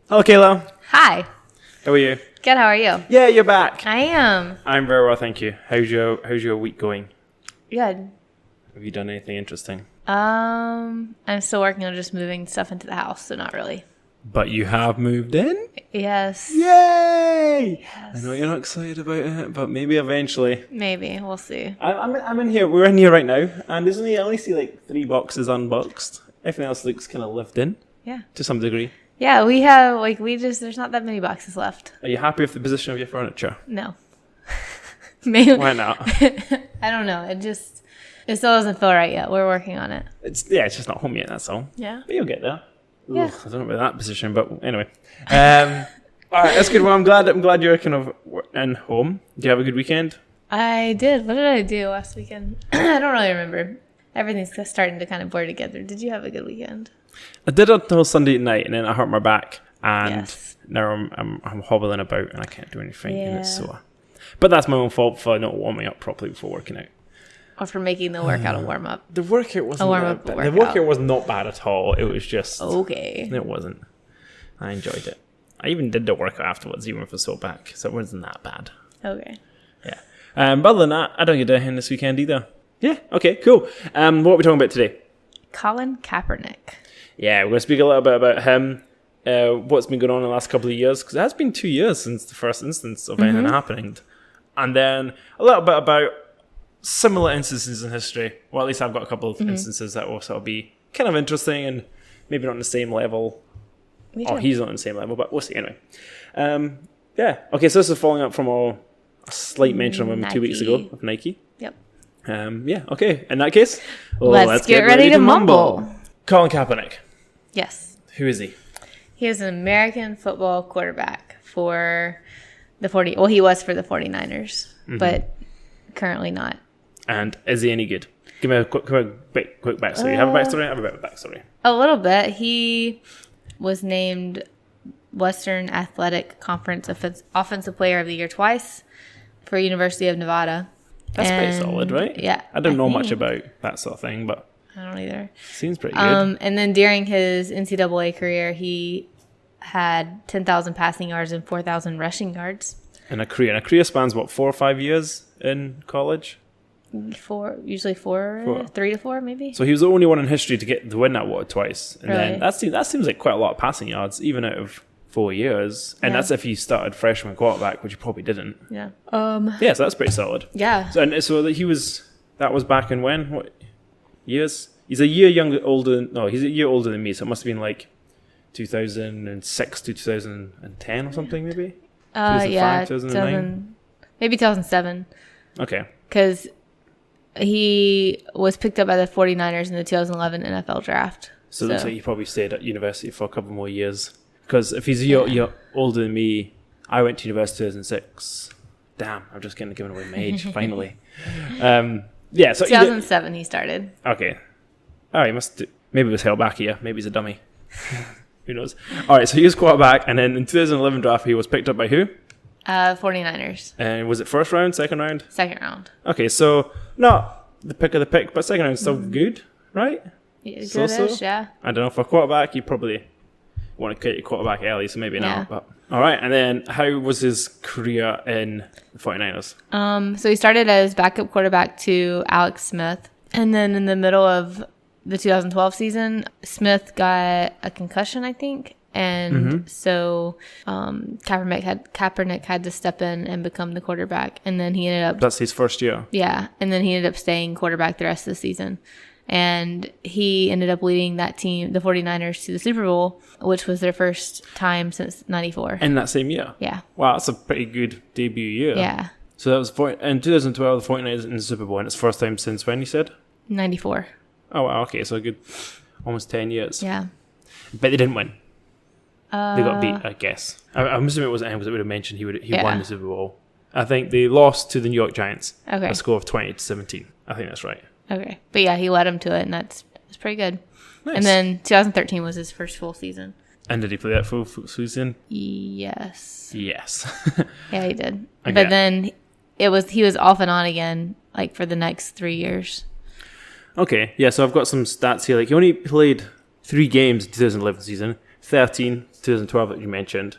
Hello, Kayla. Hi. How are you? Good, how are you? Yeah, you're back. I am. I'm very well, thank you. How's your week going? Good. Have you done anything interesting? I'm still working on just moving stuff into the house, so not really. But you have moved in? Yes. Yay! Yes. I know you're not excited about it, but maybe eventually. Maybe. We'll see. I'm in here. We're in here right now, and I only see like 3 boxes unboxed. Everything else looks kind of lived in. Yeah. To some degree. Yeah, we have, there's not that many boxes left. Are you happy with the position of your furniture? No. Maybe. Why not? I don't know. It still doesn't feel right yet. We're working on it. It's just not home yet, that's all. Yeah. But you'll get there. Yeah. I don't know about that position, but anyway. All right, that's good. Well, I'm glad you're kind of in home. Do you have a good weekend? I did. What did I do last weekend? I don't really remember. Everything's starting to kind of blur together. Did you have a good weekend? I did until Sunday night, and then I hurt my back, and Yes. now I'm hobbling about, and I can't do anything, and it's Yeah. sore. But that's my own fault for not warming up properly before working out. Or for making the workout a warm up. The workout wasn't warm-up bad. The workout. workout was not bad at all. It was just Okay. It wasn't. I enjoyed it. I even did the workout afterwards, even with a sore back, so it wasn't that bad. Okay. Yeah. But other than that, I don't get anything this weekend either. Yeah. Okay. Cool. What are we talking about today? Colin Kaepernick. Yeah, we're going to speak a little bit about him, what's been going on in the last couple of years, because it has been 2 years since the first instance of anything happening. And then a little bit about similar instances in history. Well, at least I've got a couple of instances that will sort of be kind of interesting and maybe not on the same level. Me Oh, too. he's not on the same level, but we'll see anyway. Yeah. Okay, so this is following up from a slight mention of him 2 weeks ago Nike. of Nike. Yep. Yeah, okay. In that case, Let's get ready to mumble. Colin Kaepernick. Yes. Who is he? He is an American football quarterback for the he was for the 49ers, but currently not. And is he any good? Give me a quick backstory. You have a backstory? I have a bit of a backstory. A little bit. He was named Western Athletic Conference Offensive Player of the Year twice for University of Nevada. That's pretty solid, right? Yeah. I don't know much about that sort of thing, but I don't either. seems pretty good. And then during his NCAA career, he had 10,000 passing yards and 4,000 rushing yards. And a career spans, what, 4 or 5 years in college? Usually four, 3 to 4 maybe. So he was the only one in history to win that award twice. And Really? then that seems like quite a lot of passing yards, even out of 4 years. And Yeah. that's if he started freshman quarterback, which he probably didn't. Yeah. Yeah, so that's pretty solid. Yeah. So that was back in when? What years? He's a year he's a year older than me, so it must have been like 2006 to 2010 or something, maybe? 2005, 2009? Maybe 2007. Okay. Because he was picked up by the 49ers in the 2011 NFL draft. So it looks like he probably stayed at university for a couple more years. Because if he's a year older than me, I went to university in 2006. Damn, I'm just getting given away my age, finally. Yeah, so 2007 he started. Okay. Oh, maybe he was held back here. Maybe he's a dummy. Who knows? All right, so he was quarterback, and then in 2011 draft, he was picked up by who? 49ers. And was it first round, second round? Second round. Okay, so not the pick of the pick, but second round still good, right? Yeah, So-so? good-ish, yeah. I don't know, for a quarterback, you probably want to get your quarterback early, so maybe Yeah. not. But all right, and then how was his career in the 49ers? So he started as backup quarterback to Alex Smith. And then in the middle of the 2012 season, Smith got a concussion, I think. And so Kaepernick had to step in and become the quarterback. And then he ended up... That's his first year. Yeah. And then he ended up staying quarterback the rest of the season. And he ended up leading that team, the 49ers, to the Super Bowl, which was their first time since 94. In that same year? Yeah. Wow, that's a pretty good debut year. Yeah. So that was in 2012, the 49ers in the Super Bowl, and it's first time since when, you said? 94. Oh, wow, okay, so a good almost 10 years. Yeah. But they didn't win. They got beat, I guess. I'm assuming it wasn't him because it would have mentioned he won the Super Bowl. I think they lost to the New York Giants. Okay. A score of 20-17. I think that's right. Okay. But yeah, he led him to it, and that's pretty good. Nice. And then 2013 was his first full season. And did he play that full season? Yes. Yes. Yeah, he did. Okay. But then he was off and on again, like for the next 3 years. Okay, yeah, so I've got some stats here. Like, he only played 3 games in 2011 season, 13, 2012 that you mentioned.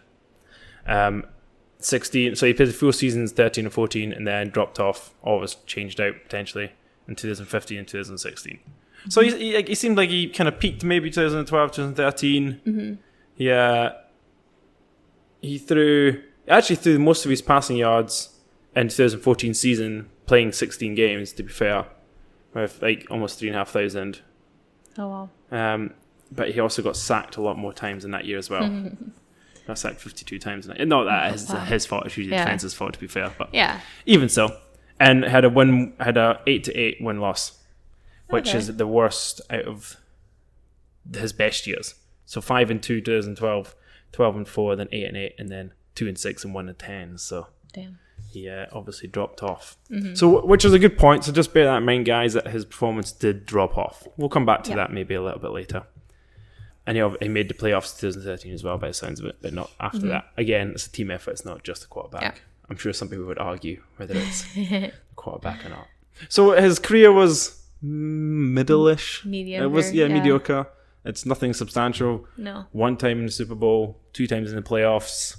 16, so he played the full seasons 13 and 14, and then dropped off, or was changed out potentially in 2015 and 2016. So he seemed like he kind of peaked maybe 2012, 2013. Mm-hmm. Yeah, he threw most of his passing yards in 2014 season, playing 16 games. To be fair, with like almost 3,500. Oh wow! But he also got sacked a lot more times in that year as well. Got sacked 52 times. Not that is his fault. It's usually the defense's fault, to be fair. But even so, and had a 8-8 win loss, which is the worst out of his best years. So 5-2 2012, 12-4, then 8-8, and then 2-6 and 1-10. So damn. He obviously dropped off. So, which is a good point. So just bear that in mind, guys, that his performance did drop off. We'll come back to that maybe a little bit later. And he made the playoffs in 2013 as well, by the sounds of it, but not after that. Again, it's a team effort. It's not just the quarterback. Yeah. I'm sure some people would argue whether it's the quarterback or not. So his career was middle-ish. Mediocre. It was mediocre. It's nothing substantial. No. 1 time in the Super Bowl, 2 times in the playoffs.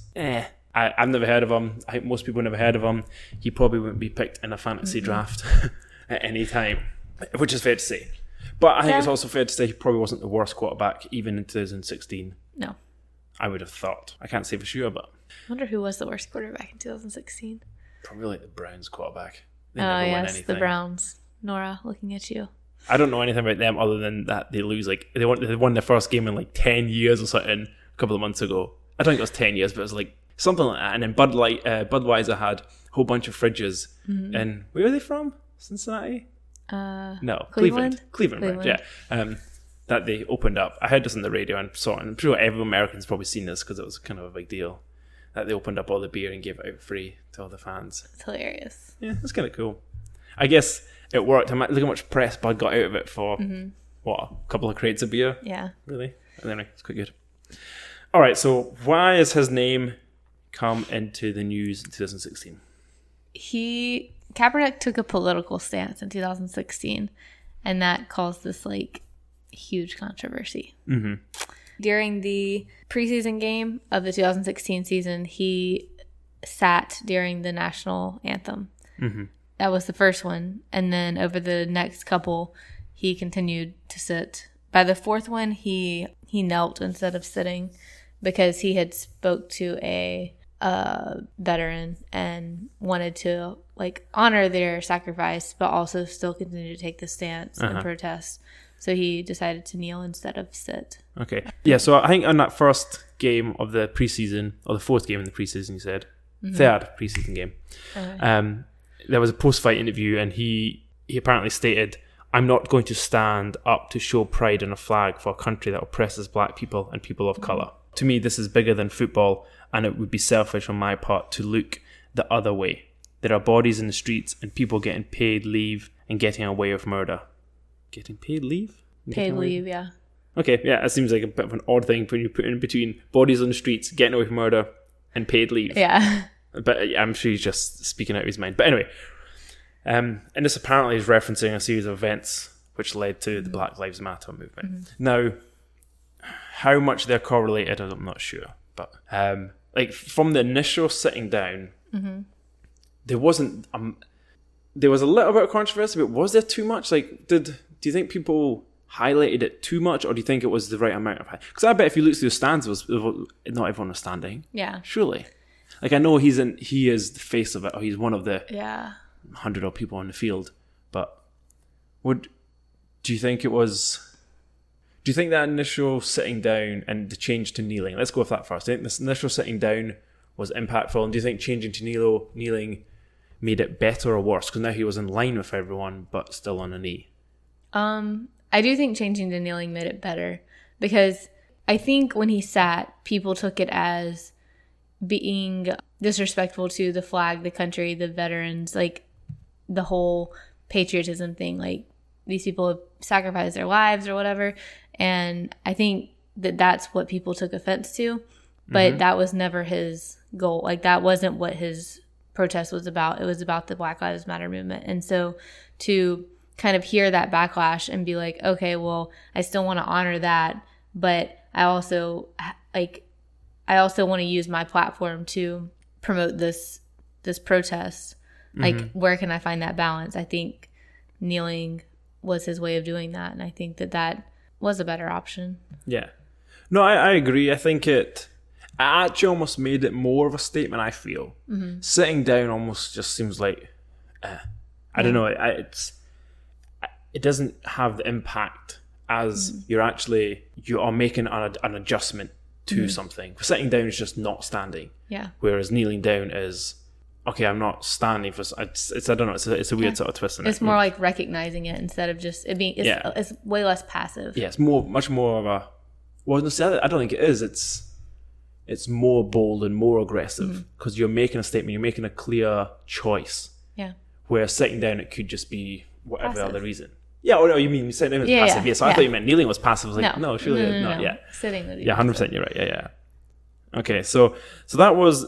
I've never heard of him. I think most people never heard of him. He probably wouldn't be picked in a fantasy draft at any time, which is fair to say. But I think it's also fair to say he probably wasn't the worst quarterback even in 2016. No. I would have thought. I can't say for sure, but... I wonder who was the worst quarterback in 2016. Probably like the Browns quarterback. They never win anything. The Browns. Nora, looking at you. I don't know anything about them other than that they lose they won their first game in like 10 years or something a couple of months ago. I don't think it was 10 years, but it was like something like that. And then Budweiser had a whole bunch of fridges. And where are they from? Cincinnati? No, Cleveland, yeah. That they opened up. I heard this on the radio and saw it. I'm sure every American's probably seen this because it was kind of a big deal. That they opened up all the beer and gave it out free to all the fans. It's hilarious. Yeah, that's kind of cool. I guess it worked. Look how much press Bud got out of it for, a couple of crates of beer? Yeah. Really? Anyway, it's quite good. All right, so why has his name come into the news in 2016? Kaepernick took a political stance in 2016, and that caused this huge controversy. During the preseason game of the 2016 season, he sat during the national anthem. That was the first one, and then over the next couple, he continued to sit. By the fourth one, he knelt instead of sitting because he had spoke to a veteran and wanted to honor their sacrifice, but also still continue to take the stance and protest. So he decided to kneel instead of sit. Okay. Yeah, so I think on that first game of the preseason, or the fourth game in the preseason, you said, third preseason game, there was a post-fight interview, and he apparently stated, "I'm not going to stand up to show pride in a flag for a country that oppresses black people and people of colour. To me, this is bigger than football, and it would be selfish on my part to look the other way. There are bodies in the streets and people getting paid leave and getting away with murder." Getting paid leave? Paid leave, yeah. Okay, yeah, it seems like a bit of an odd thing when you put in between bodies on the streets, getting away with murder, and paid leave. Yeah. But I'm sure he's just speaking out of his mind. But anyway, and this apparently is referencing a series of events which led to the Black Lives Matter movement. Now, how much they're correlated, I'm not sure. But from the initial sitting down, there wasn't... there was a little bit of controversy, but was there too much? Do you think people highlighted it too much, or do you think it was the right amount of... Because I bet if you look through the stands, not everyone was standing. Yeah. Surely. I know he is the face of it, or he's one of the 100 odd people on the field, but do you think that initial sitting down and the change to kneeling, let's go with that first. Do you think this initial sitting down was impactful, and do you think changing to kneeling made it better or worse? Because now he was in line with everyone, but still on a knee. I do think changing to kneeling made it better, because I think when he sat, people took it as being disrespectful to the flag, the country, the veterans, the whole patriotism thing. These people have sacrificed their lives or whatever. And I think that's what people took offense to. But that was never his goal. That wasn't what his protest was about. It was about the Black Lives Matter movement. And so to kind of hear that backlash and be like, okay, well, I still want to honor that, but I also I also want to use my platform to promote this protest. Like, where can I find that balance? I think kneeling was his way of doing that, and I think that was a better option. Yeah. No, I agree. I think it actually almost made it more of a statement, I feel. Sitting down almost just seems like, I don't know, it doesn't have the impact as you are making an adjustment to something. Sitting down is just not standing. Yeah. Whereas kneeling down is, okay, I'm not standing for. It's I don't know. It's a weird sort of twist in it. It's more like recognizing it instead of just it being. It's way less passive. Yeah, it's much more of a. Well, I don't think it is. It's more bold and more aggressive because you're making a statement. You're making a clear choice. Yeah. Where sitting down, it could just be whatever other reason. Yeah. Oh no, you mean sitting down was passive? Yeah. So I thought you meant kneeling was passive. I was like, no, surely not. Yeah. Sitting would be. Yeah, 100%. You're right. Yeah. Okay, so that was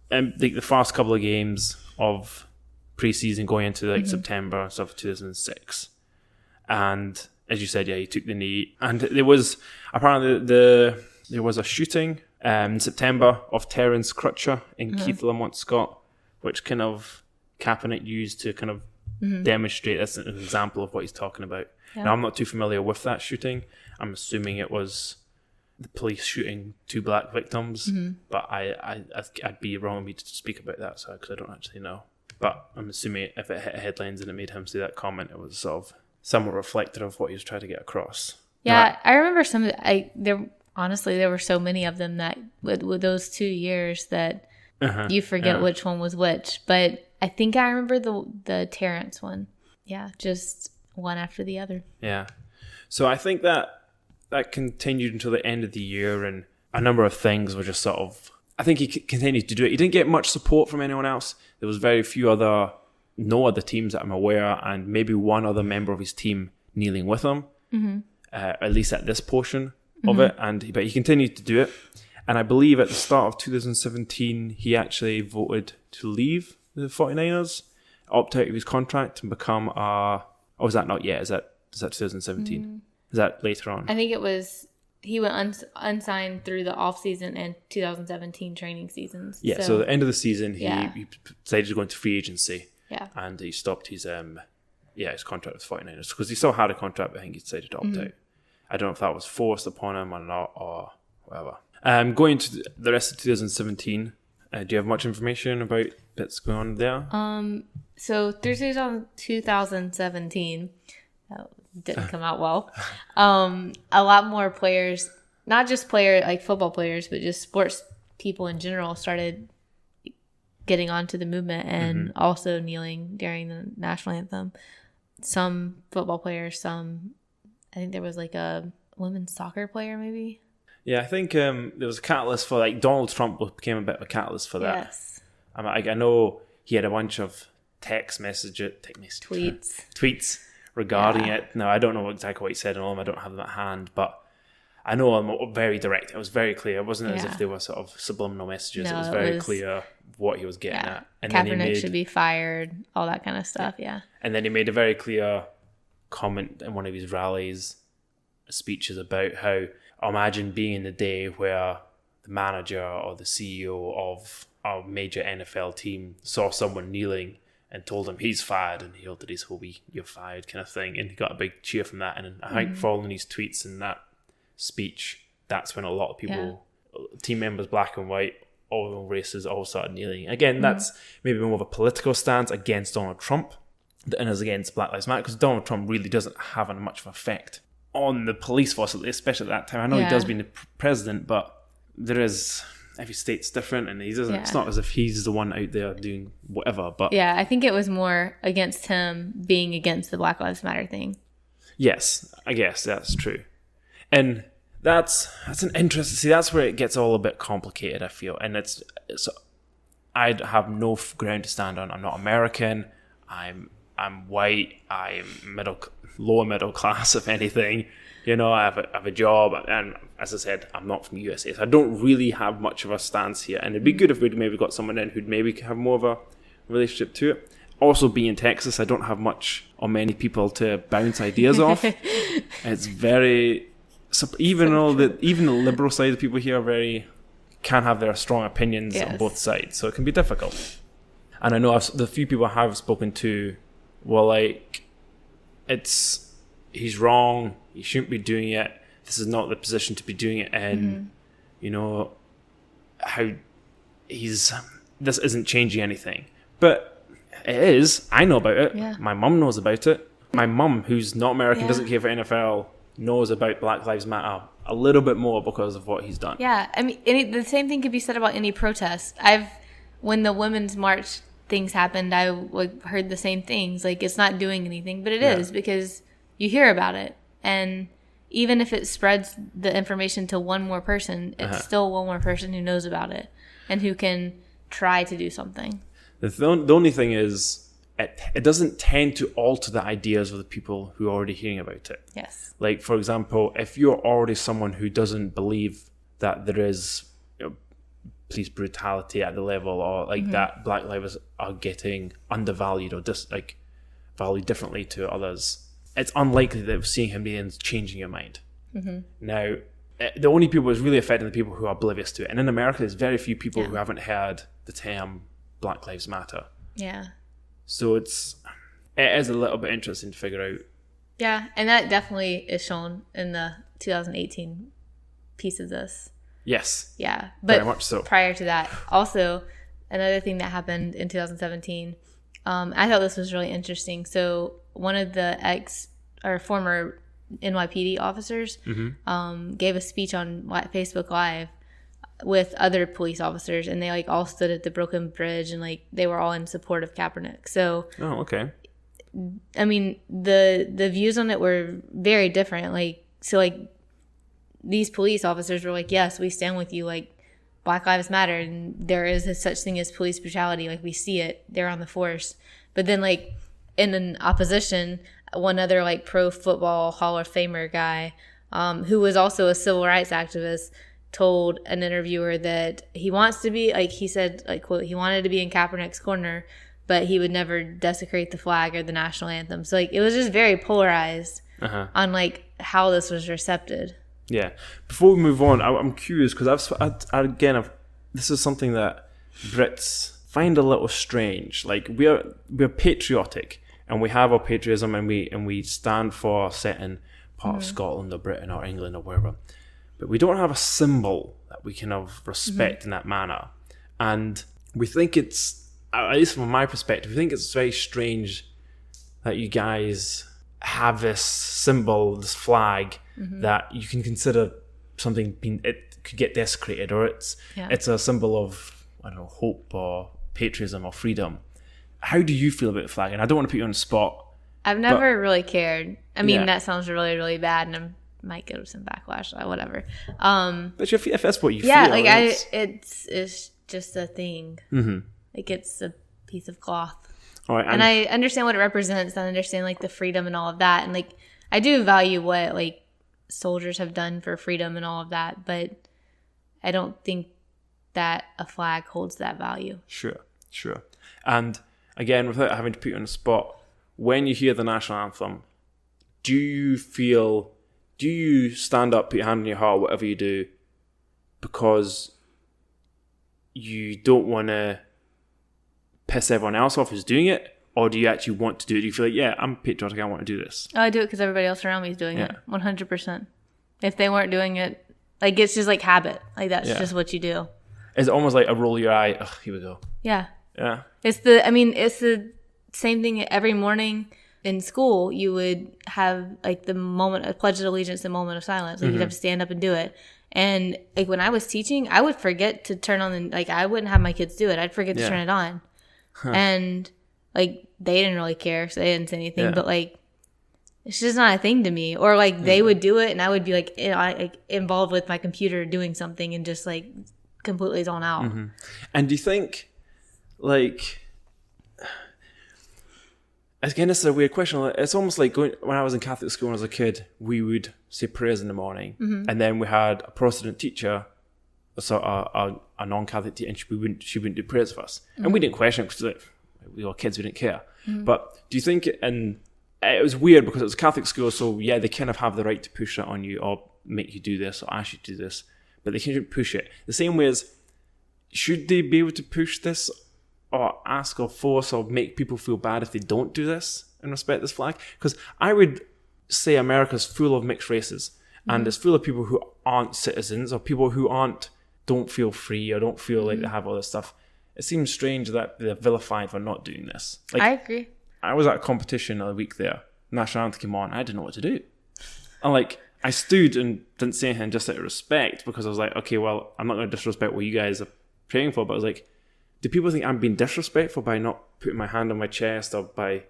the first couple of games of preseason going into like September and stuff, 2006, and as you said, he took the knee, and there was apparently there was a shooting in September of Terence Crutcher in Keith Lamont Scott, which kind of Kaepernick used to kind of demonstrate as an example of what he's talking about. Yeah. Now, I'm not too familiar with that shooting. I'm assuming it was the police shooting 2 black victims, but I'd be wrong of me to speak about that, because I don't actually know. But I'm assuming if it hit headlines and it made him say that comment, it was sort of somewhat reflective of what he was trying to get across. Yeah, I remember some. There were so many of them that with those 2 years that you forget which one was which. But I think I remember the Terrence one. Yeah, just one after the other. Yeah. So I think that continued until the end of the year, and a number of things were just sort of. I think he continued to do it. He didn't get much support from anyone else. There was no other teams that I'm aware, and maybe one other member of his team kneeling with him, at least at this portion of it. But he continued to do it, and I believe at the start of 2017, he actually voted to leave the 49ers, opt out of his contract, and become a. Oh, is that not yet? Is that 2017? Is that later on? I think it was. He went unsigned through the off season and 2017 training seasons. Yeah, so the end of the season, he decided to go into free agency. Yeah. And he stopped his contract with 49ers because he still had a contract, but I think he decided to opt out. I don't know if that was forced upon him or not or whatever. Going into the rest of 2017, do you have much information about bits going on there? So through 2017, didn't come out well. A lot more players, not just football players, but just sports people in general started getting onto the movement and also kneeling during the national anthem. Some football players, I think there was like a women's soccer player maybe. Yeah, I think there was a catalyst for Donald Trump became a bit of a catalyst for that. Yes. I know he had a bunch of tweets regarding it. Now, I don't know exactly what he said in all of them. I don't have them at hand, but I know I'm very direct. It was very clear. It wasn't as if they were sort of subliminal messages. No, it was very clear what he was getting at. And Kaepernick should be fired, all that kind of stuff, And then he made a very clear comment in one of his speeches about how, imagine being in the day where the manager or the CEO of a major NFL team saw someone kneeling and told him he's fired, and he altered his whole "you're fired" kind of thing, and he got a big cheer from that. And I think following his tweets and that speech, that's when a lot of people, team members, black and white, all races, all started kneeling. Again, that's maybe more of a political stance against Donald Trump than is against Black Lives Matter, because Donald Trump really doesn't have much of an effect on the police force, especially at that time. I know he does being the president, but there is. Every state's different, and he doesn't. It's not as if he's the one out there doing whatever. But I think it was more against him being against the Black Lives Matter thing. Yes, I guess that's true, and that's an interesting. See, that's where it gets all a bit complicated. I feel, and it's I have no ground to stand on. I'm not American. I'm white. I'm lower middle class, if anything. I have a job, and as I said, I'm not from the USA, so I don't really have much of a stance here. And it'd be good if we'd maybe got someone in who'd maybe have more of a relationship to it. Also, being in Texas, I don't have much or many people to bounce ideas off. It's very even the liberal side of people here are very can have their strong opinions on both sides, so it can be difficult. And I know the few people I have spoken to were like, he's wrong, he shouldn't be doing it, this is not the position to be doing it in, you know, how this isn't changing anything. But it is. I know about it. Yeah. My mum knows about it. My mum, who's not American, doesn't care for NFL, knows about Black Lives Matter a little bit more because of what he's done. Yeah, I mean, the same thing could be said about any protest. When the Women's March things happened, I heard the same things. Like, it's not doing anything, but it is, because you hear about it. And even if it spreads the information to one more person, it's still one more person who knows about it and who can try to do something. The only thing is, it doesn't tend to alter the ideas of the people who are already hearing about it. Yes. Like, for example, if you're already someone who doesn't believe that there is police brutality at the level, or that Black lives are getting undervalued or valued differently to others, it's unlikely that seeing him is changing your mind. Now, the only people it's really affecting the people who are oblivious to it. And in America, there's very few people who haven't heard the term Black Lives Matter. Yeah. So it is a little bit interesting to figure out. Yeah, and that definitely is shown in the 2018 piece of this. Yes. Yeah, but very much so. Prior to that, also another thing that happened in 2017, I thought this was really interesting. So one of the former NYPD officers gave a speech on Facebook Live with other police officers, and they all stood at the Brooklyn Bridge, and they were all in support of Kaepernick. So, okay. I mean, the views on it were very different. These police officers were like, yes, we stand with you. Black Lives Matter, and there is such thing as police brutality. We see it. They're on the force. But then, in an opposition, one other pro football Hall of Famer guy, who was also a civil rights activist, told an interviewer that he wants to be, he said, quote, he wanted to be in Kaepernick's corner, but he would never desecrate the flag or the national anthem. So it was just very polarized on how this was recepted. Yeah. Before we move on, I'm curious, because this is something that Brits find a little strange. We're patriotic, and we have our patriotism, and we stand for a certain part of Scotland or Britain or England or wherever. But we don't have a symbol that we can respect in that manner. And we think it's, at least from my perspective, we think it's very strange that you guys have this symbol, this flag, that you can consider something it could get desecrated, or it's a symbol of, I don't know, hope or patriotism or freedom. How do you feel about the flag? And I don't want to put you on the spot. I've never really cared. I mean, that sounds really, really bad, and I might get some backlash, whatever. But if that's what you feel, it's just a thing. It's a piece of cloth. All right, and I understand what it represents. I understand the freedom and all of that, and I do value what soldiers have done for freedom and all of that, but I don't think that a flag holds that value. Sure. And again, without having to put you on the spot, when you hear the national anthem, do you stand up, put your hand on your heart, whatever you do, because you don't want to piss everyone else off who's doing it? Or do you actually want to do it? Do you feel I'm patriotic, I want to do this? Oh, I do it because everybody else around me is doing it. 100%. If they weren't doing it, it's just habit. That's just what you do. It's almost like a roll your eye. Ugh, here we go. Yeah. Yeah. It's the same thing every morning in school. You would have the moment of Pledge of Allegiance, the moment of silence. You'd have to stand up and do it. And when I was teaching, I would forget to turn on I wouldn't have my kids do it. I'd forget to turn it on. And they didn't really care, so they didn't say anything. But it's just not a thing to me. Or they would do it, and I would be involved with my computer doing something and just completely zoned out. And do you think again, this is a weird question. It's almost like when I was in Catholic school when I was a kid, we would say prayers in the morning, and then we had a Protestant teacher, so a non-Catholic teacher, and she wouldn't do prayers for us, and we didn't question it because we were kids, we didn't care. But do you think, and it was weird because it was Catholic school, so they kind of have the right to push it on you or make you do this or ask you to do this, but they can't push it. The same way as should they be able to push this or ask or force or make people feel bad if they don't do this and respect this flag? Because I would say America's full of mixed races, and it's full of people who aren't citizens or people who don't feel free or don't feel like they have all this stuff. It seems strange that they're vilified for not doing this. Like, I agree. I was at a competition a week there. National anthem came on. I didn't know what to do. And like, I stood and didn't say anything just out of respect, because I was like, okay, well, I'm not going to disrespect what you guys are praying for. But I was like, do people think I'm being disrespectful by not putting my hand on my chest or by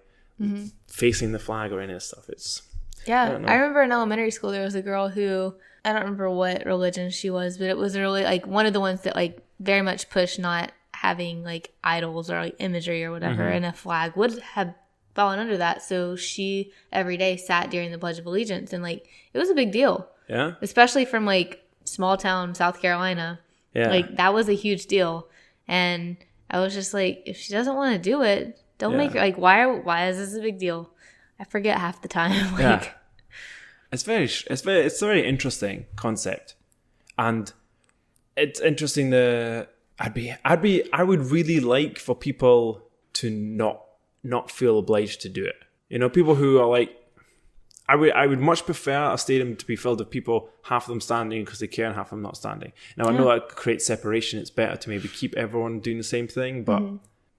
facing the flag or any of this stuff? I remember in elementary school there was a girl who, I don't remember what religion she was, but it was really like one of the ones that like very much pushed not having like idols or like imagery or whatever, and a flag would have fallen under that. So she every day sat during the Pledge of Allegiance, and like it was a big deal. Yeah. Especially from like small town South Carolina. Yeah. Like that was a huge deal. And I was just like, if she doesn't want to do it, don't make her like, why is this a big deal? I forget half the time. Like, it's a very interesting concept, and it's interesting that I would really like for people to not feel obliged to do it. You know, people who are like, I would much prefer a stadium to be filled with people, half of them standing because they care and half of them not standing. Now I know that creates separation. It's better to maybe keep everyone doing the same thing, but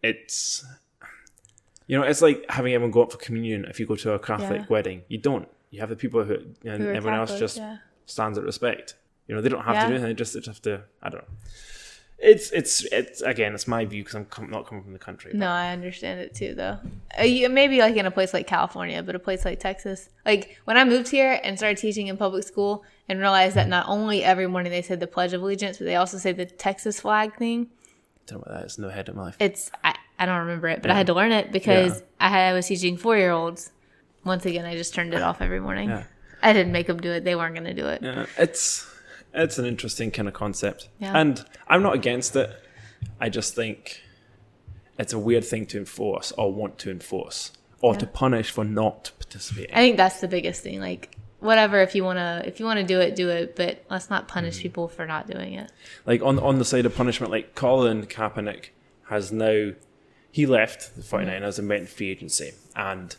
it's, you know, it's like having everyone go up for communion. If you go to a Catholic wedding, you don't. You have the people who everyone Catholic, else just stands at respect. You know, they don't have to do anything. They just have to. I don't know. It's again, it's my view because I'm not coming from the country. No, I understand it too, though. Maybe like in a place like California, but a place like Texas. Like when I moved here and started teaching in public school and realized that not only every morning they said the Pledge of Allegiance, but they also say the Texas flag thing. I don't know what that is. No head in my life. I don't remember it, but I had to learn it because I was teaching 4-year-olds. Once again, I just turned it off every morning. Yeah. I didn't make them do it. They weren't going to do it. Yeah, it's an interesting kind of concept. Yeah. And I'm not against it. I just think it's a weird thing to enforce or want to enforce or to punish for not participating. I think that's the biggest thing. Like, whatever, if you want to do it, but let's not punish people for not doing it. Like on the side of punishment, like Colin Kaepernick he left the 49ers and went in free agency, and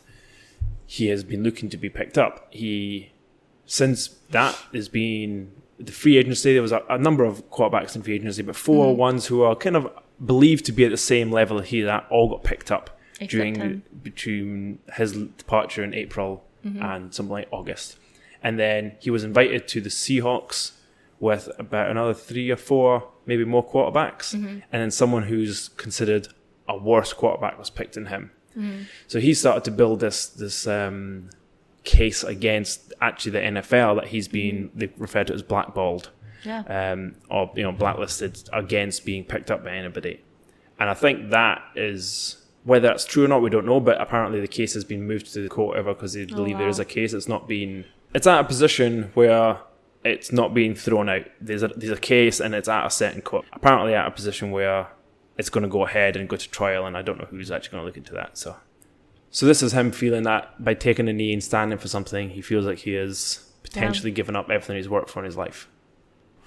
he has been looking to be picked up. Since that has been the free agency, there was a number of quarterbacks in free agency, but 4 ones who are kind of believed to be at the same level as he, that all got picked up between his departure in April and something like August. And then he was invited to the Seahawks with about another 3 or 4, maybe more quarterbacks. And then someone who's considered a worse quarterback was picked in him. So he started to build this case against actually the NFL that he's been, they refer to it as blackballed, or blacklisted against being picked up by anybody. And I think that is, whether that's true or not, we don't know. But apparently the case has been moved to the court ever because they believe there is a case. It's at a position where it's not being thrown out. There's a case and it's at a certain court. Apparently at a position where it's going to go ahead and go to trial, and I don't know who's actually going to look into that. So this is him feeling that by taking a knee and standing for something, he feels like he is potentially giving up everything he's worked for in his life.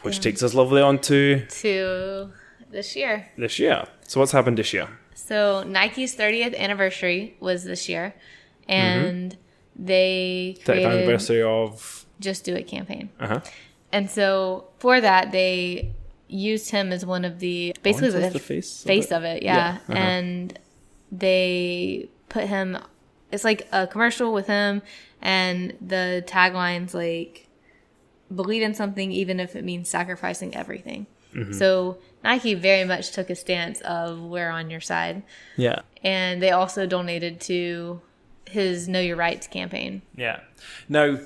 Which takes us lovely on to this year. So what's happened this year? So Nike's 30th anniversary was this year, and they created 30th anniversary of Just Do It campaign. And so for that, they used him as one of the, basically the face of it. And they put him, it's like a commercial with him, and the tagline's like, believe in something even if it means sacrificing everything. So Nike very much took a stance of, we're on your side. Yeah. And they also donated to his Know Your Rights campaign. Yeah. Now,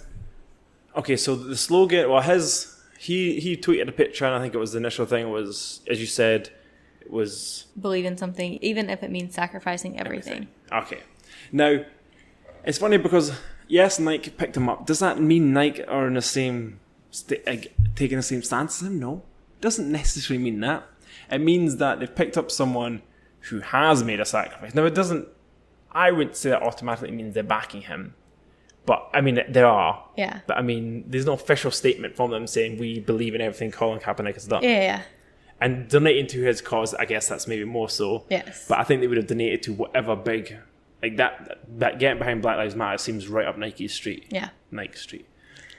okay, so the slogan, well, he tweeted a picture, and I think it was the initial thing was, as you said, it was believe in something even if it means sacrificing everything. Okay. Now, it's funny because, yes, Nike picked him up. Does that mean Nike are in the same, taking the same stance as him? No. It doesn't necessarily mean that. It means that they've picked up someone who has made a sacrifice. Now, I wouldn't say that automatically means they're backing him. But, I mean, there are. Yeah. But, I mean, there's no official statement from them saying, we believe in everything Colin Kaepernick has done. Yeah. And donating to his cause, I guess that's maybe more so. Yes. But I think they would have donated to whatever big, like that getting behind Black Lives Matter seems right up Nike's street. Yeah. Nike Street.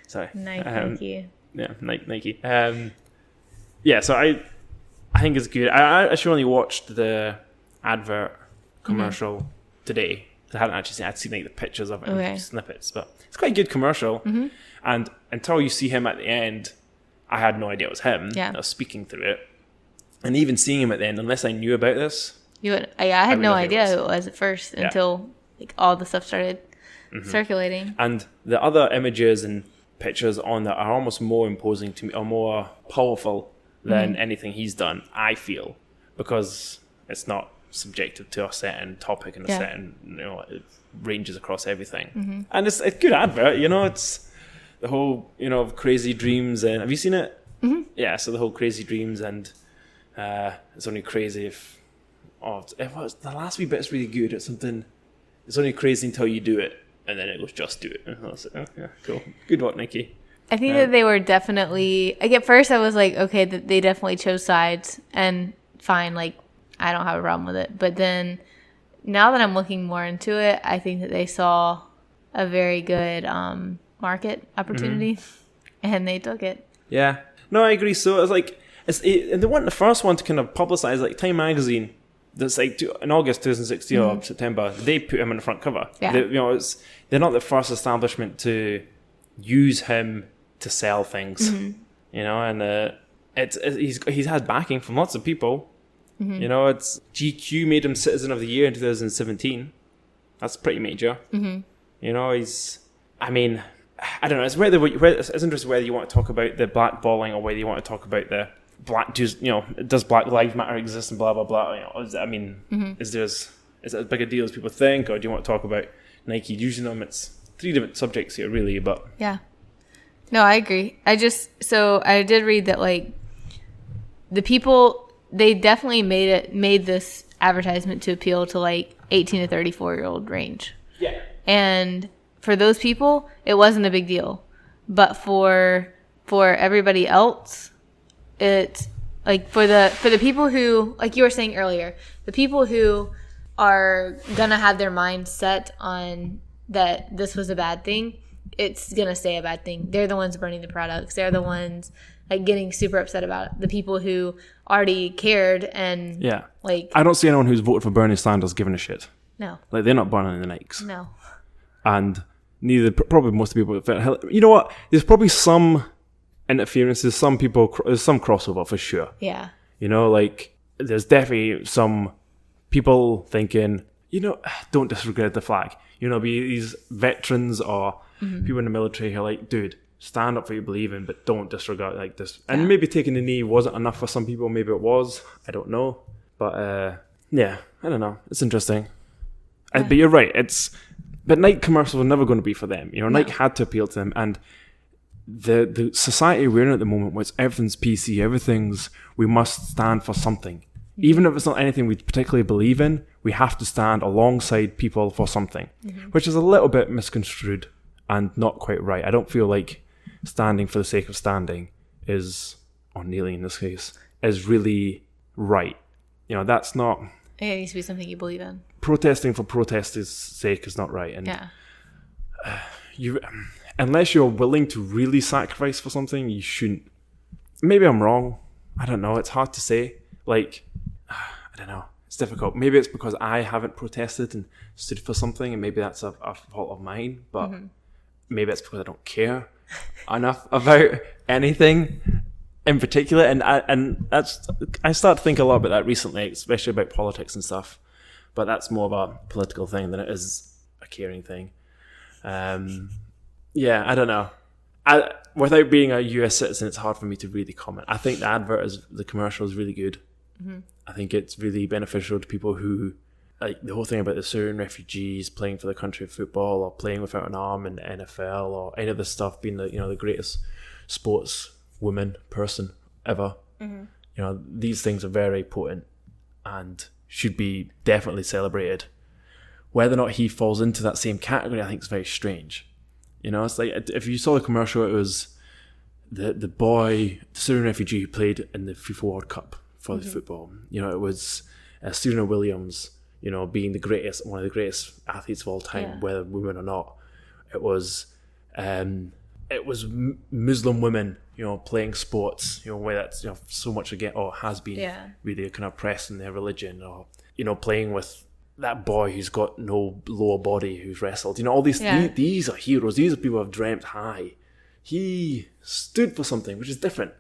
Sorry. Nike. Yeah, Nike. Yeah, so I think it's good. I actually only watched the advert commercial today. I hadn't actually seen. I'd seen like the pictures of it and snippets, but it's quite a good commercial. And until you see him at the end, I had no idea it was him. Yeah. I was speaking through it, and even seeing him at the end, unless I knew about this, I had no idea who it was at first until like all the stuff started circulating. And the other images and pictures on that are almost more imposing to me, or more powerful than anything he's done, I feel, because it's not subjective to a certain topic and a certain, it ranges across everything. And it's a good advert, it's the whole, crazy dreams. And have you seen it? Yeah, so the whole crazy dreams, and it's only crazy if it was the last wee bit's really good at something. It's only crazy until you do it, and then it was just do it. And I was like, oh, yeah, cool, good work, Nikki. I think that they were definitely, like, at first I was like, okay, that they definitely chose sides, and fine, like, I don't have a problem with it. But then now that I'm looking more into it, I think that they saw a very good market opportunity, and they took it. Yeah. No, I agree. So it's like, and they weren't the first one to kind of publicize, like Time Magazine. That's like in August 2016 or September, they put him on the front cover. Yeah. They're not the first establishment to use him to sell things, and he's had backing from lots of people. It's GQ made him Citizen of the Year in 2017. That's pretty major. I don't know. It's it's interesting whether you want to talk about the blackballing or whether you want to talk about the does Black Lives Matter exist and blah blah blah. Is it as big a deal as people think, or do you want to talk about Nike using them? It's three different subjects here, really. But yeah, no, I agree. I did read that like the people, they definitely made this advertisement to appeal to like 18 to 34-year-old range. Yeah, and for those people, it wasn't a big deal, but for everybody else, it's like for the people who, like you were saying earlier, the people who are gonna have their mind set on that this was a bad thing, it's gonna stay a bad thing. They're the ones burning the products. They're the ones like getting super upset about it. The people who already cared and like, I don't see anyone who's voted for Bernie Sanders giving a shit. No, like they're not burning the Nikes. No, and neither probably most people. You know what? There's probably some interferences. Some people, there's some crossover for sure. Yeah. Like there's definitely some people thinking, don't disregard the flag. Be these veterans or people in the military who are like, dude, stand up for what you believe in, but don't disregard like this. And maybe taking the knee wasn't enough for some people. Maybe it was. I don't know. But I don't know. It's interesting. Yeah. But you're right. But Nike commercials were never going to be for them. No. Nike had to appeal to them, and the society we're in at the moment, where everything's PC, we must stand for something. Even if it's not anything we particularly believe in, we have to stand alongside people for something, which is a little bit misconstrued and not quite right. I don't feel like standing for the sake of standing or kneeling in this case, is really right. That's not... It needs to be something you believe in. Protesting for protest's sake is not right. And unless you're willing to really sacrifice for something, you shouldn't. Maybe I'm wrong. I don't know. It's hard to say. Like, I don't know. It's difficult. Maybe it's because I haven't protested and stood for something, and maybe that's a fault of mine. But maybe it's because I don't care enough about anything in particular. And I start to think a lot about that recently, especially about politics and stuff. But that's more of a political thing than it is a caring thing. I don't know. Without being a US citizen, it's hard for me to really comment. I think the commercial is really good. I think it's really beneficial to people who, like the whole thing about the Syrian refugees playing for the country of football, or playing without an arm in the NFL, or any of this stuff, being the greatest sports person ever. These things are very potent and should be definitely celebrated. Whether or not he falls into that same category, I think is very strange. It's like, if you saw the commercial, it was the Syrian refugee who played in the FIFA World Cup for the football. You know, it was Serena Williams, you know, being one of the greatest athletes of all time, whether women or not. It was Muslim women, you know, playing sports, you know, where that's, you know, so much again, or has been really kind of oppressed in their religion, or, you know, playing with that boy who's got no lower body who's wrestled. You know, all these are heroes. These are people who have dreamt high. He stood for something which is different.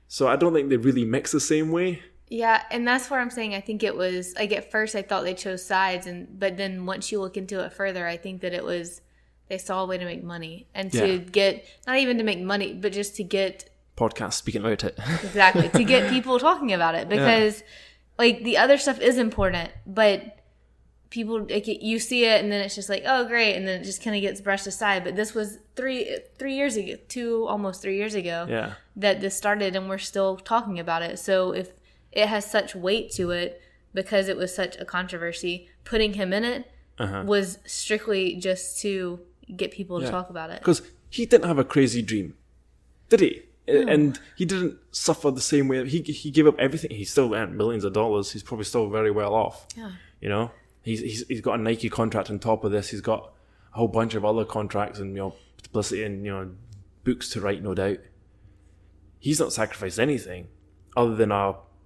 So I don't think they really mix the same way. Yeah, and that's where I'm saying I think it was, like, at first I thought they chose sides, but then once you look into it further, I think that it was, they saw a way to make money and to get, not even to make money, but just to get podcasts speaking about it. Exactly, to get people talking about it, because like the other stuff is important, but people, like, you see it and then it's just like, oh great, and then it just kind of gets brushed aside. But this was 3 years ago, almost 3 years ago, that this started, and we're still talking about it. So if it has such weight to it because it was such a controversy, putting him in it was strictly just to get people to talk about it. Because he didn't have a crazy dream, did he? No. And he didn't suffer the same way. He gave up everything. He still earned millions of dollars. He's probably still very well off. Yeah. You know, he's got a Nike contract on top of this. He's got a whole bunch of other contracts and, you know, publicity and, you know, books to write, no doubt. He's not sacrificed anything other than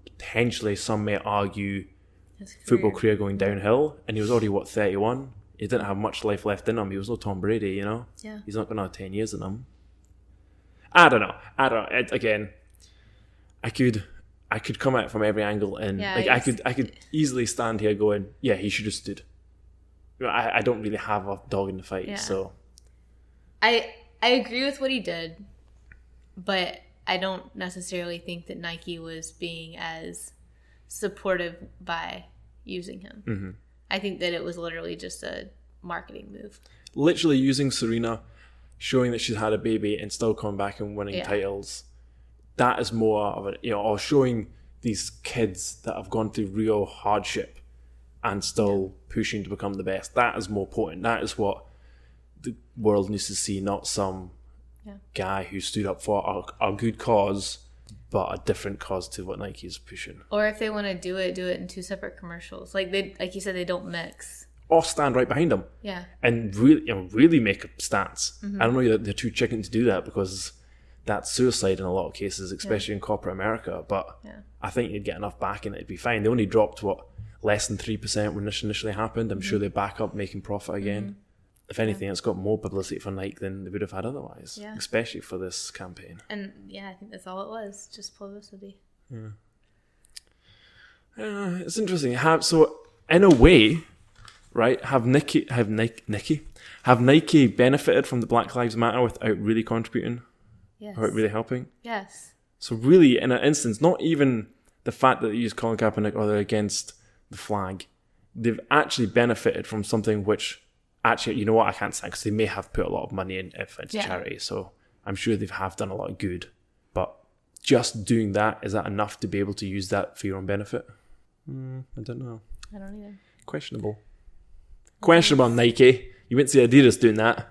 potentially, some may argue, football career going downhill. And he was already 31. He didn't have much life left in him. He was no Tom Brady, you know. Yeah. He's not going to have 10 years in him. I don't know. Again, I could come at it from every angle, and I could easily stand here going, yeah, he should have stood. I don't really have a dog in the fight, so. I agree with what he did, but I don't necessarily think that Nike was being as supportive by using him. Mm-hmm. I think that it was literally just a marketing move. Literally using Serena, showing that she's had a baby and still coming back and winning titles. That is more of a, you know, or showing these kids that have gone through real hardship and still pushing to become the best. That is more important. That is what the world needs to see, not some guy who stood up for a good cause, but a different cause to what Nike is pushing. Or if they want to do it in 2 separate commercials. Like you said, they don't mix. Or stand right behind them. Yeah. And really make a stance. Mm-hmm. I don't know that they're too chicken to do that, because that's suicide in a lot of cases, especially in corporate America. But I think you'd get enough backing that it'd be fine. They only dropped, less than 3% when this initially happened. I'm sure they're back up making profit again. Mm-hmm. If anything, it's got more publicity for Nike than they would have had otherwise, especially for this campaign. And I think that's all it was, just publicity. Yeah. It's interesting. So in a way, right, have Nike benefited from the Black Lives Matter without really contributing? Yes. Without really helping? Yes. So really, in an instance, not even the fact that they use Colin Kaepernick or they're against the flag, they've actually benefited from something which, actually, you know what, I can't say, because they may have put a lot of money into charity, so I'm sure they have done a lot of good. But just doing that, is that enough to be able to use that for your own benefit? I don't know. I don't either. Questionable, Nike. You wouldn't see Adidas doing that.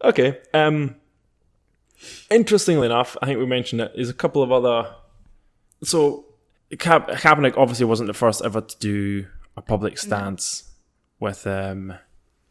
Okay. Interestingly enough, I think we mentioned it, there's a couple of other... So, Kaepernick obviously wasn't the first ever to do a public stance with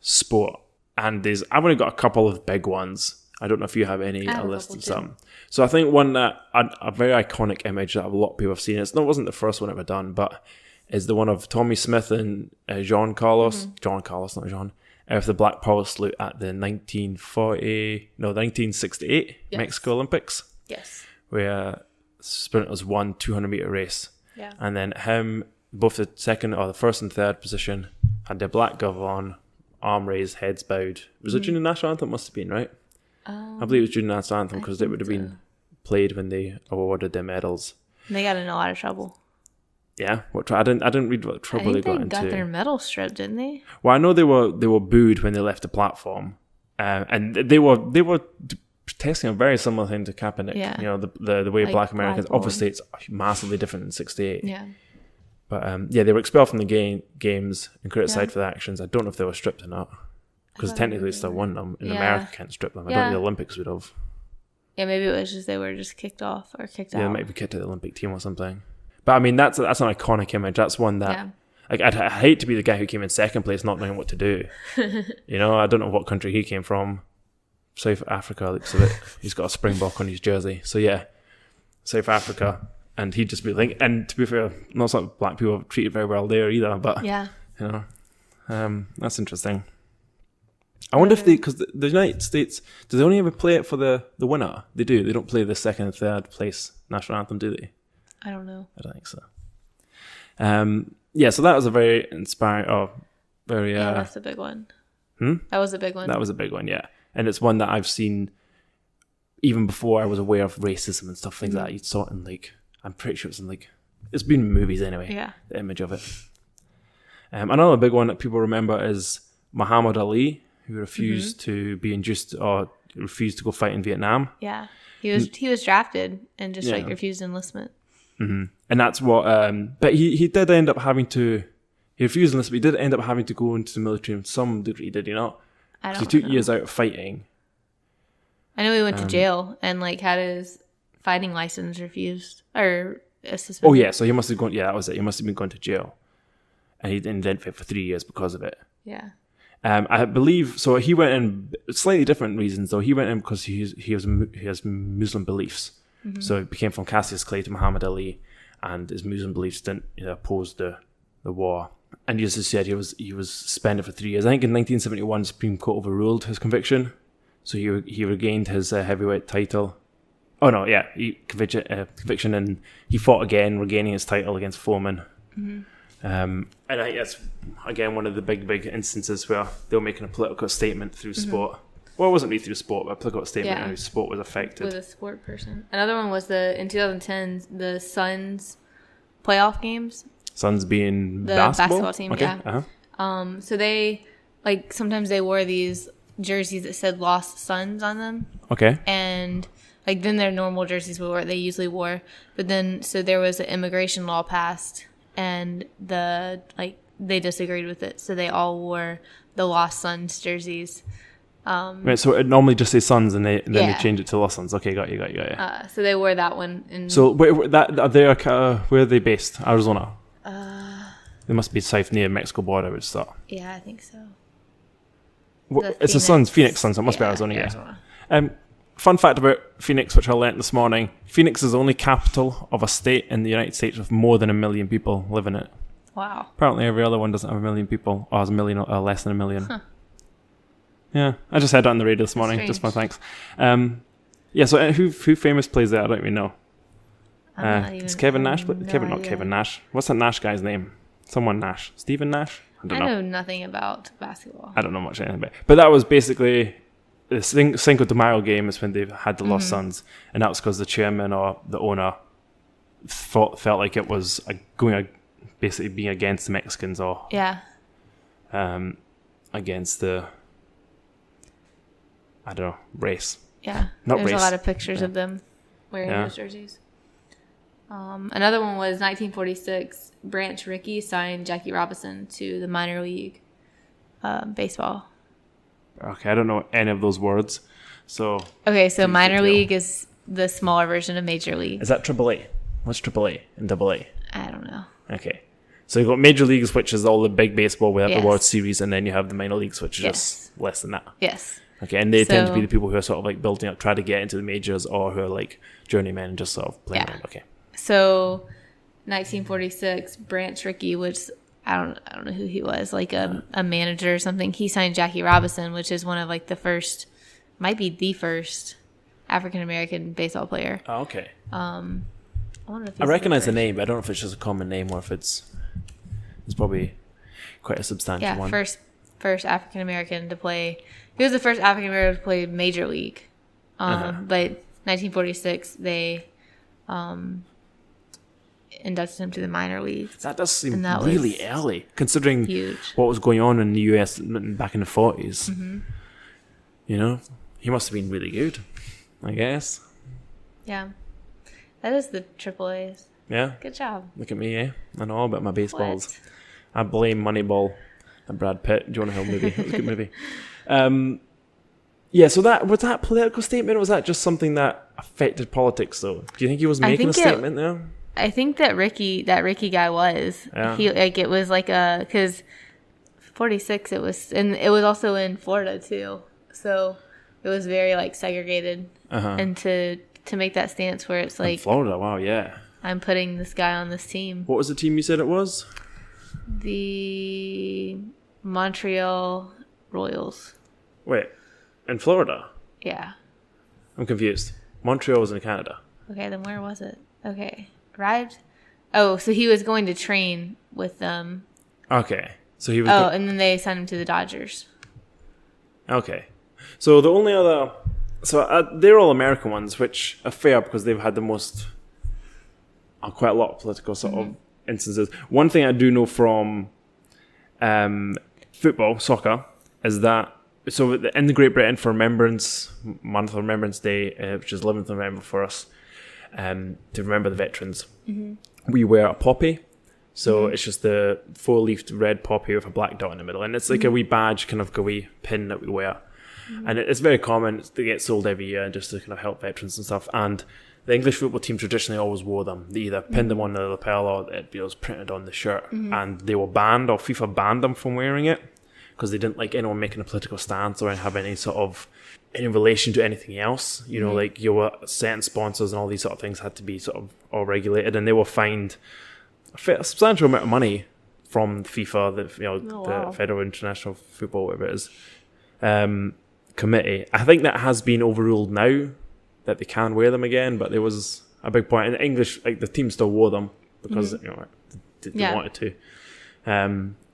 sport. And I've only got a couple of big ones. I don't know if you have any. I listed some. So I think one that a very iconic image that a lot of people have seen. It wasn't the first one ever done, but is the one of Tommy Smith and John Carlos. Mm-hmm. John Carlos, not John. With the Black Power salute at the 1968 Mexico Olympics. Yes. Where sprinters won 200-meter race. Yeah. And then him, both the second or the first and third position, had their black glove on, arm raised, heads bowed. Was it during the national anthem? Must have been, right? I believe it was during the national anthem, because it would have been played when they awarded their medals. They got in a lot of trouble. Yeah, I didn't read what trouble they got into. They got their medal stripped, didn't they? Well, I know they were booed when they left the platform, and they were protesting a very similar thing to Kaepernick. Yeah. You know, the way Black Americans. Obviously, it's massively different in '68. Yeah. But they were expelled from the games and criticised for their actions. I don't know if they were stripped or not, because technically they still won them. In America, can't strip them. I don't think the Olympics would have. Yeah, maybe it was just they were just kicked off or kicked out. Yeah, maybe kicked to the Olympic team or something. But I mean, that's an iconic image. That's one that like I'd hate to be the guy who came in second place, not knowing what to do. You know, I don't know what country he came from. South Africa looks a bit. He's got a Springbok on his jersey, so yeah, South Africa, and he'd just be like. And to be fair, not some black people are treated very well there either. But yeah, you know, that's interesting. I wonder if because the United States, do they only ever play it for the winner? They do. They don't play the second and third place national anthem, do they? I don't know. I don't think so. Yeah, so that was a very inspiring. Very. Yeah, that's a big one. That was a big one. That was a big one, yeah. And it's one that I've seen even before I was aware of racism and stuff, things like that. You saw it in like, I'm pretty sure it's in like, it's been in movies anyway. Yeah. The image of it. Another big one that people remember is Muhammad Ali, who refused to be induced or refused to go fight in Vietnam. Yeah. He was drafted and just like refused enlistment. Mm-hmm. And that's what, but he did end up having to, he refused enlistment, but he did end up having to go into the military in some degree, did he not? I don't know. He took years out of fighting. I know he went to jail and like had his fighting license refused or suspended. Oh yeah, so he must have gone. Yeah, that was it. He must have been going to jail, and he didn't fight for 3 years because of it. Yeah. I believe so. He went in slightly different reasons though. He went in because he has Muslim beliefs. Mm-hmm. So he became from Cassius Clay to Muhammad Ali, and his Muslim beliefs didn't oppose the war. And as I said, he was suspended for 3 years. I think in 1971, the Supreme Court overruled his conviction, so he regained his heavyweight title. Oh no, yeah, conviction, and he fought again, regaining his title against Foreman. Mm-hmm. And I think that's again one of the big instances where they were making a political statement through sport. Well, it wasn't really through sport, but a political statement how sport was affected. With a sport person. Another one was in 2010 the Suns playoff games. Suns being the basketball team, okay. Yeah. Uh-huh. So they sometimes they wore these jerseys that said "Lost Suns" on them. Okay. And like then their normal jerseys were what they usually wore, but then so there was an immigration law passed, and they disagreed with it, so they all wore the Lost Suns jerseys. Right, so it normally just says Suns, and then they change it to Lost Suns. Okay, got you. So they wore that one. So where are they based? Arizona. They must be south near Mexico border, I would thought. Yeah, I think so. It's the Suns, Phoenix Suns. It must be Arizona. Yeah. Fun fact about Phoenix, which I learnt this morning: Phoenix is the only capital of a state in the United States with more than 1 million people live in it. Wow. Apparently, every other one doesn't have 1 million people, or has 1 million or less than 1 million. Huh. Yeah, I just heard that on the radio this morning. Just for thanks. Yeah. So who famous plays there? I don't even know. It's Kevin Nash. Kevin Nash. What's that Nash guy's name? Someone Nash. Stephen Nash? I know nothing about basketball. I don't know much anything about it. But that was basically the Cinco de Mayo game is when they had the Lost Suns. And that was because the chairman or the owner felt like it was basically being against the Mexicans or against the, I don't know, race. Yeah. There's a lot of pictures of them wearing those jerseys. Another one was 1946. Branch Rickey signed Jackie Robinson to the minor league baseball. Okay, I don't know any of those words. So minor league is the smaller version of major league. Is that AAA? What's AAA and AA? I don't know. Okay, so you've got major leagues, which is all the big baseball. We have the World Series, and then you have the minor leagues, which is just less than that. Yes. Okay, and they tend to be the people who are sort of like building up, try to get into the majors, or who are like journeymen and just sort of playing around. Okay. So, 1946, Branch Rickey, which I don't know who he was, like a manager or something. He signed Jackie Robinson, which is one of like the first African American baseball player. Oh, okay. I recognize the name, but I don't know if it's just a common name or if it's probably quite a substantial one. Yeah, first African American to play. He was the first African American to play major league. But 1946, they inducted him to the minor leagues. That does seem really early, considering what was going on in the US back in the 40s. Mm-hmm. You know, he must have been really good, I guess. Yeah. That is the AAAs. Yeah. Good job. Look at me, eh? I know all about my baseballs. I blame Moneyball and Brad Pitt. Do you want to hear a movie? It was a good movie. Yeah, so was that a political statement, or was that just something that affected politics, though? Do you think he was making a statement there? I think that Ricky guy was. Yeah. It was like because 46 it was, and it was also in Florida too. So it was very like segregated, and to make that stance where it's like in Florida, wow, yeah. I'm putting this guy on this team. What was the team you said it was? The Montreal Royals. Wait, in Florida? Yeah. I'm confused. Montreal was in Canada. Okay, then where was it? Okay. Arrived? Oh, so he was going to train with them. Okay. So he was. And then they sent him to the Dodgers. Okay. So the only other. So they're all American ones, which are fair because they've had the most. Quite a lot of political sort of instances. One thing I do know from football, soccer, is that. So in the Great Britain for Remembrance Month, Remembrance Day, which is 11th November for us, to remember the veterans, we wear a poppy. So it's just the 4-leafed red poppy with a black dot in the middle. And it's like a wee badge, kind of a wee pin that we wear. And it's very common. They get sold every year just to kind of help veterans and stuff. And the English football team traditionally always wore them. They either pinned them on the lapel or it was printed on the shirt. And they were banned, or FIFA banned them from wearing it, because they didn't like anyone making a political stance or have any sort of any relation to anything else. You know, like your certain sponsors and all these sort of things had to be sort of all regulated, and they were fined a substantial amount of money from FIFA, the Federal International Football, whatever it is, committee. I think that has been overruled now, that they can wear them again, but there was a big point. In English, like the team still wore them because they wanted to.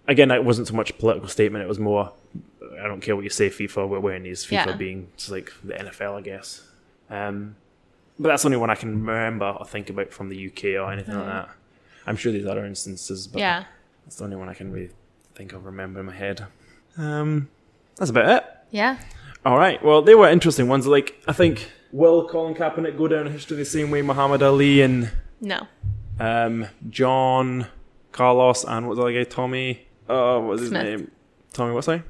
Again, it wasn't so much a political statement. It was more, I don't care what you say, FIFA, we're wearing these. FIFA being just like the NFL, I guess. But that's the only one I can remember or think about from the UK or anything like that. I'm sure there's other instances, but that's the only one I can really think of, remember in my head. That's about it. Yeah. All right. Well, they were interesting ones. Like, I think, will Colin Kaepernick go down in history the same way Muhammad Ali and No. John, Carlos, and what was the other guy? Tommy? What was his name? Tommy, what, sorry?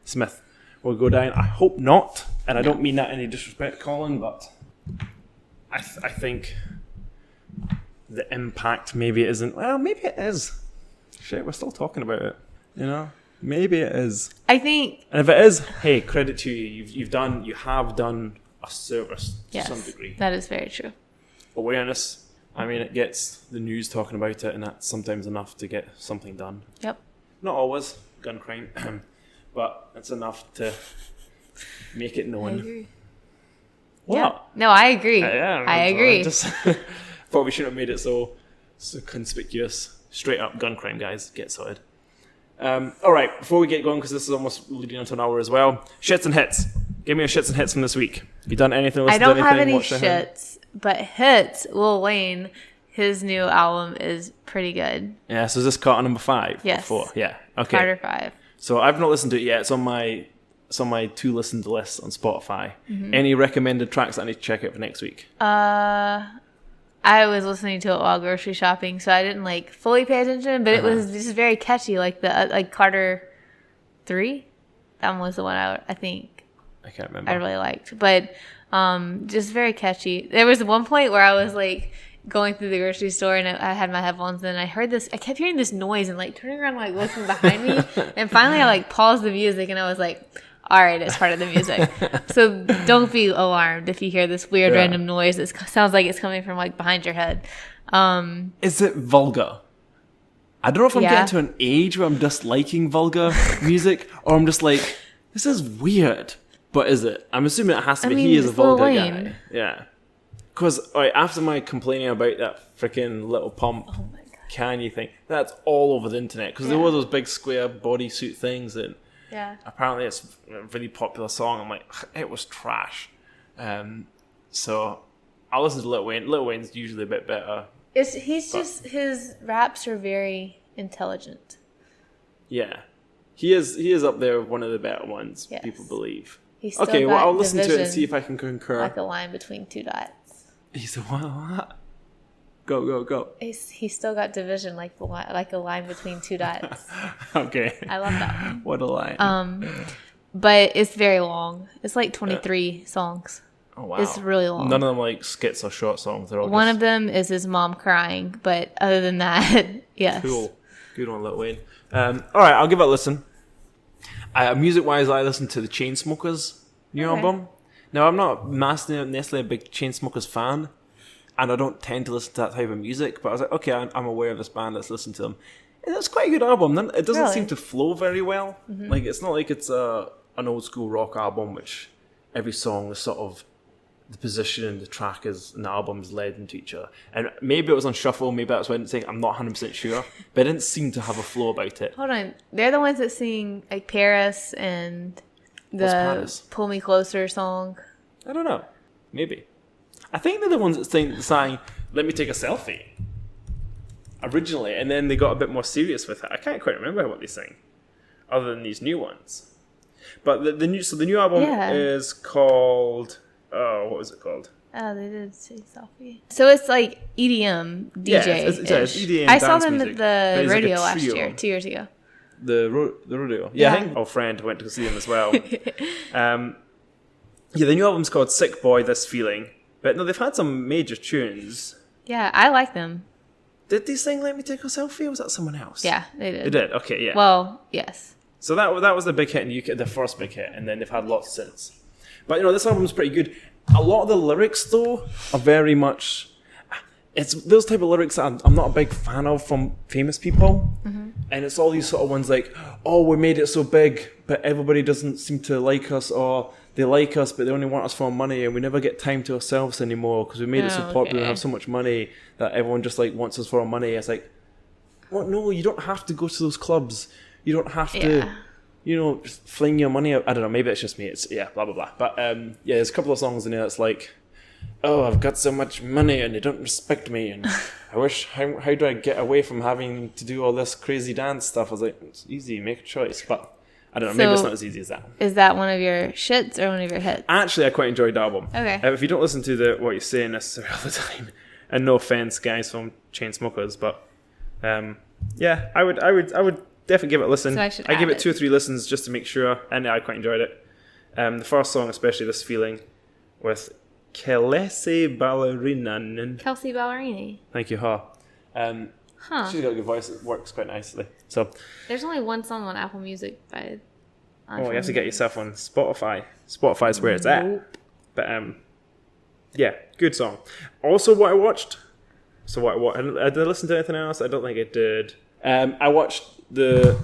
Smith will go down. I hope not. And I don't mean that in any disrespect, Colin, but I think the impact, maybe it isn't. Well, maybe it is. Shit, we're still talking about it. You know? Maybe it is. I think... And if it is, hey, credit to you. You have done a service to some degree. That is very true. Awareness. I mean, it gets the news talking about it, and that's sometimes enough to get something done. Yep. Not always, gun crime, but it's enough to make it known. I agree. What? Yeah. No, I agree. I agree. I just thought we shouldn't have made it so conspicuous. Straight up gun crime, guys. Get sorted. All right, before we get going, because this is almost leading on to an hour as well. Shits and hits. Give me your shits and hits from this week. You done anything? I don't have any shits, but hits. Lil Wayne, his new album is pretty good. Yeah, so is this Carter number 5? Yes. 4? Yeah. Okay. Carter 5. So I've not listened to it yet. It's on my to listen to list on Spotify. Any recommended tracks that I need to check out for next week? I was listening to it while grocery shopping, so I didn't like fully pay attention, but it was just very catchy. Like the like Carter 3, that one was the one I think I can't remember. I really liked, but just very catchy. There was one point where I was like going through the grocery store and I had my headphones and I heard this. I kept hearing this noise and like turning around, like looking behind me, and finally I like paused the music and I was like, all right, it's part of the music. So don't be alarmed if you hear this weird random noise that sounds like it's coming from like behind your head. Is it vulgar? I don't know if I'm getting to an age where I'm just liking vulgar music, or I'm just like, this is weird. But is it? I'm assuming it has to be. He is a vulgar guy. Yeah. Because after my complaining about that freaking Little Pump Kanye thing, that's all over the internet. Because there were those big square bodysuit things and apparently it's a really popular song. I'm like, it was trash. So I'll listen to Lil Wayne. Lil Wayne's usually a bit better. His raps are very intelligent. Yeah. He is up there with one of the better ones, people believe. Okay, well, I'll listen to it and see if I can concur. Like a line between two dots. He's a what? Go. He's still got division like a line between two dots. Okay. I love that one. What a line. but it's very long. It's like 23 songs. Oh, wow. It's really long. None of them like skits or short songs. They're all One of them is his mom crying, but other than that, yes. Cool. Good one, Lil Wayne. All right, I'll give it a listen. Music-wise, I listened to the Chainsmokers' new album. Now, I'm not necessarily a big Chainsmokers fan, and I don't tend to listen to that type of music, but I was like, okay, I'm aware of this band, let's listen to them. And it's quite a good album. It doesn't seem to flow very well. Like, it's not like it's an old-school rock album, which every song is sort of the position and the track is and the album is led into each other. And maybe it was on shuffle, maybe that's why I didn't sing. I'm not 100% sure, but it didn't seem to have a flow about it. Hold on, they're the ones that sing like Paris and the Pull Me Closer song. I don't know, maybe. I think they're the ones that sang Let Me Take a Selfie originally, and then they got a bit more serious with it. I can't quite remember what they sing other than these new ones. But the new album is called what was it called? Oh, they did say selfie. So it's like EDM DJ. Yeah, it's EDM. I saw them at the rodeo last year, 2 years ago. The rodeo. Yeah, I think our friend went to see them as well. The new album's called Sick Boy, This Feeling. But no, they've had some major tunes. Yeah, I like them. Did they sing Let Me Take a Selfie, or was that someone else? Yeah, they did. They did, okay, yeah. Well, yes. So that was the big hit in the UK, the first big hit, and then they've had lots since. But, this album's pretty good. A lot of the lyrics, though, are very much... It's those type of lyrics that I'm not a big fan of from famous people. And it's all these sort of ones like, oh, we made it so big, but everybody doesn't seem to like us, or they like us, but they only want us for money, and we never get time to ourselves anymore because we made it so popular and have so much money that everyone just like wants us for our money. It's like, well, no, you don't have to go to those clubs. You don't have to... just fling your money out. I don't know, maybe it's just me. It's, blah, blah, blah. But, there's a couple of songs in there that's like, oh, I've got so much money and they don't respect me. And I wish, how do I get away from having to do all this crazy dance stuff? I was like, it's easy, make a choice. But I don't know, maybe it's not as easy as that. Is that one of your shits or one of your hits? Actually, I quite enjoyed the album. Okay. If you don't listen to what you're saying necessarily all the time, and no offense, guys from Chainsmokers, but I would definitely give it a listen. So I give it 2 or 3 listens just to make sure, and I quite enjoyed it. The first song, especially This Feeling, with Kelsey Ballerini. Thank you, She's got a good voice. It works quite nicely. So there's only one song on Apple Music by. You have to get yourself on Spotify. Spotify's where it's at. But good song. Also, what I watched. So did I listen to anything else? I don't think I did. I watched the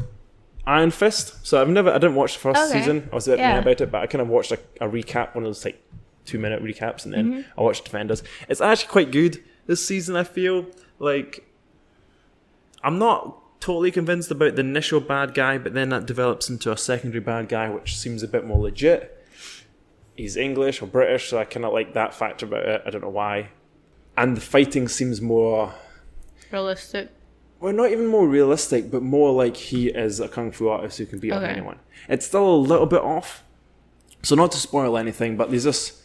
Iron Fist. So I didn't watch the first season. I was a bit mad about it, but I kind of watched a recap, one of those like 2-minute recaps, and then I watched Defenders. It's actually quite good this season. I feel like I'm not totally convinced about the initial bad guy, but then that develops into a secondary bad guy, which seems a bit more legit. He's English or British, so I kind of like that factor about it. I don't know why. And the fighting seems more realistic. Well, not even more realistic, but more like he is a kung fu artist who can beat up anyone. It's still a little bit off. So not to spoil anything, but there's this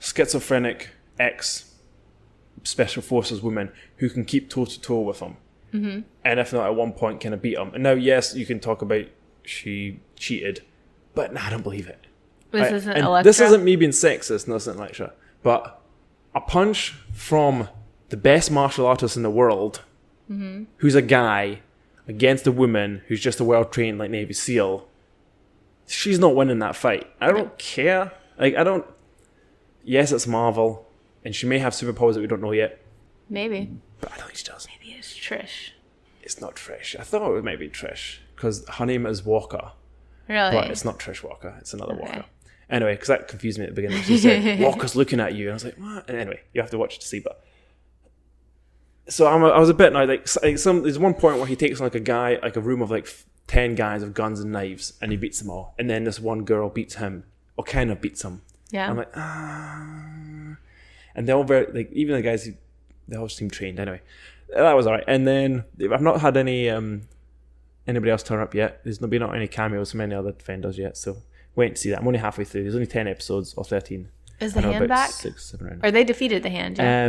schizophrenic ex-special forces woman who can keep toe-to-toe with him. And if not, at one point, kind of beat him. And now, yes, you can talk about she cheated, but I don't believe it. This isn't me being sexist, no, this isn't lecture. But a punch from the best martial artist in the world, who's a guy, against a woman who's just a well-trained like Navy SEAL, she's not winning that fight. I don't care. Yes, it's Marvel, and she may have superpowers that we don't know yet. Maybe. But I don't think she does. Maybe it's Trish. It's not Trish. I thought it might be Trish, because her name is Walker. Really? But it's not Trish Walker. It's another Walker. Anyway, because that confused me at the beginning. She said, Walker's looking at you. And I was like, what? And anyway, you have to watch it to see. But so I was a bit now, there's one point where he takes like a room of like 10 guys with guns and knives, and he beats them all. And then this one girl beats him, or kind of beats him. Yeah. I'm like, And they're all very, like, even the guys, they all seem trained. Anyway, that was all right. And then I've not had anybody else turn up yet. There's not been any cameos from any other Defenders yet, so wait to see that. I'm only halfway through. There's only 10 episodes, or 13. Is the Hand back? 6, 7 rounds. Or they defeated the Hand, yeah?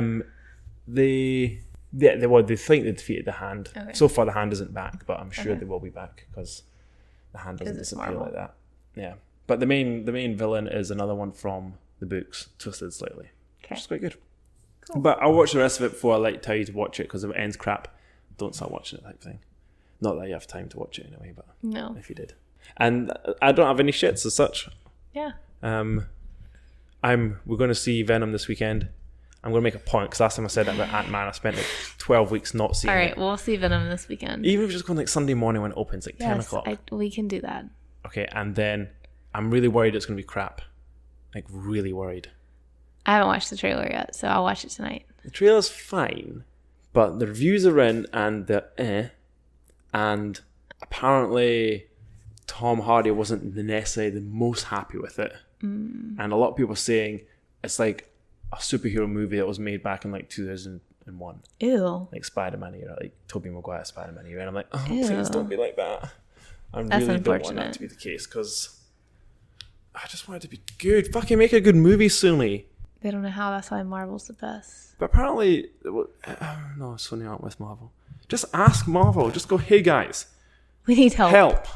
They think they defeated the Hand. Okay. So far, the Hand isn't back, but I'm sure they will be back, because the Hand doesn't disappear like that. Yeah. But the main villain is another one from the books, twisted slightly, which is quite good. Cool. But I'll watch the rest of it before I tell you to watch it, because if it ends crap, don't start watching it type thing. Not that you have time to watch it anyway, but no. If you did. And I don't have any shits as such. Yeah. We're going to see Venom this weekend. I'm going to make a point, because last time I said that about Ant-Man, I spent 12 weeks not seeing it. All right, we'll see Venom this weekend. Even if it's just going Sunday morning when it opens, 10 o'clock. We can do that. Okay, and then I'm really worried it's going to be crap. Really worried. I haven't watched the trailer yet, so I'll watch it tonight. The trailer's fine, but the reviews are in, and they're and apparently Tom Hardy wasn't necessarily the most happy with it. And a lot of people are saying it's like a superhero movie that was made back in 2001. Ew. Like Spider-Man era, like Tobey Maguire Spider-Man era. And I'm like, oh, please don't be like that. I That's really don't want unfortunate. that to be the case, because I just want it to be good. Fucking make a good movie soonly. They don't know how. That's why Marvel's the best. But apparently, no, Sony aren't with Marvel. Just ask Marvel. Just go, hey guys. We need help. Help.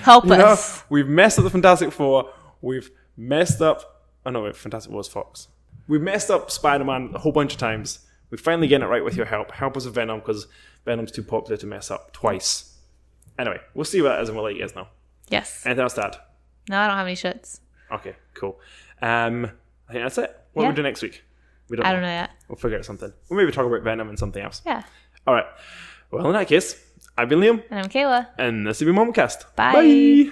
Help us. We've messed up the Fantastic Four. We've messed up... Oh no, Fantastic Four was Fox. We've messed up Spider-Man a whole bunch of times. We're finally getting it right with your help. Help us with Venom, because Venom's too popular to mess up twice. Anyway, we'll see what that is and we'll let you guys know. Yes. Anything else to add? No, I don't have any shits. Okay, cool. I think that's it. What do we do next week? I don't know yet. We'll figure out something. We'll maybe talk about Venom and something else. Yeah. All right. Well, in that case, I've been Liam. And I'm Kayla. And this has been MumbleCast. Bye. Bye.